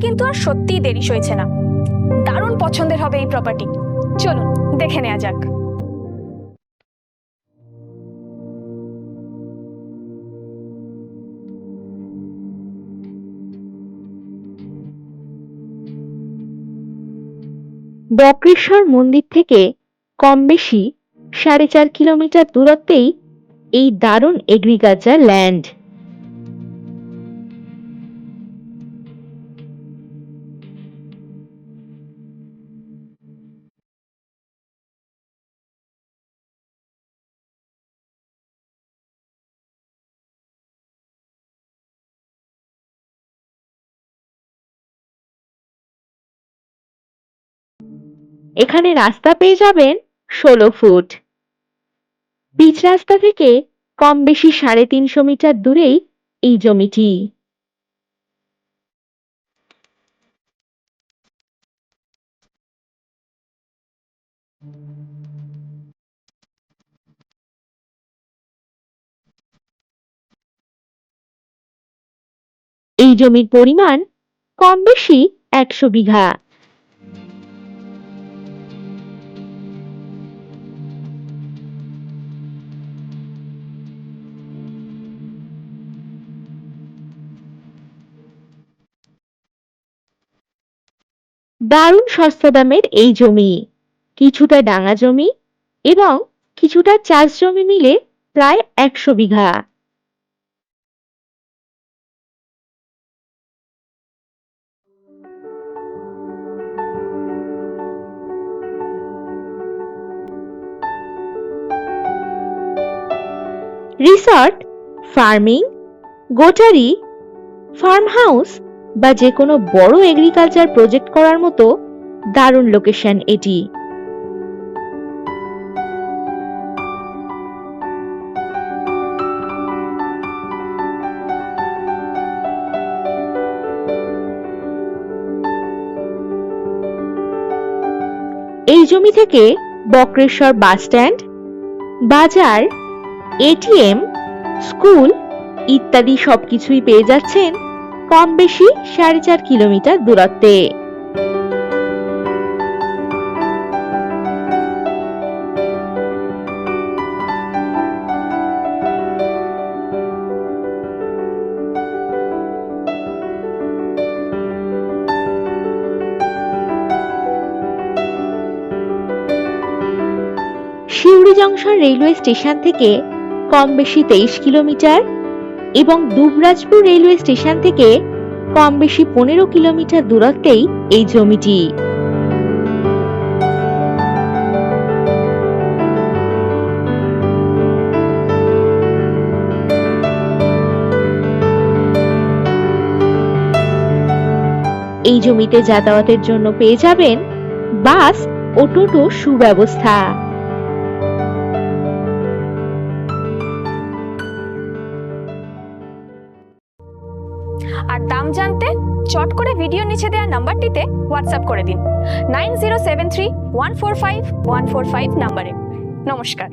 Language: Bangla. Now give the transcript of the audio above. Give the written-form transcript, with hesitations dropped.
কিন্তু আর সত্যিই দেরি সইছে না। দারুণ পছন্দের হবে এই প্রপার্টি। চলুন দেখে নেওয়া যাক। বক্রেশ্বর মন্দির থেকে কম বেশি 4.5 কিলোমিটার দূরত্বেই এই দারুণ এগ্রিকালচার ল্যান্ড। এখানে রাস্তা পেয়ে যাবেন 16 ফুট। পিচ রাস্তা থেকে কম বেশি 350 মিটার দূরেই এই জমিটি। এই জমির পরিমাণ কম বেশি 100 বিঘা। দারুণ সস্তা দামের এই জমি, কিছুটা ডাঙা জমি এবং কিছুটা চাষ জমি মিলে প্রায় 100 বিঘা। রিসর্ট, ফার্মিং, গোটারি, ফার্ম হাউস বা যে কোনো বড় এগ্রিকালচার প্রজেক্ট করার মতো দারুণ লোকেশন এটি। এই জমি থেকে বক্রেশ্বর বাস স্ট্যান্ড, বাজার, এটিএম, স্কুল ইত্যাদি সবকিছুই পেয়ে যাচ্ছেন কম বেশি 4.5 কিলোমিটার দূরত্বে। সিউড়ি জংশন রেলওয়ে স্টেশন থেকে কম বেশি 23 কিলোমিটার এবং দুবরাজপুর রেলওয়ে স্টেশন থেকে কম বেশি 15 কিলোমিটার দূরত্বেই এই জমিটি। এই জমিতে যাতায়াতের জন্য পেয়ে যাবেন বাস ও টোটো সুব্যবস্থা। আর দাম জানতে চট করে ভিডিও নিচে দেওয়া নাম্বারটিতে হোয়াটসঅ্যাপ করে দিন 9073145145 নাম্বারে। নমস্কার।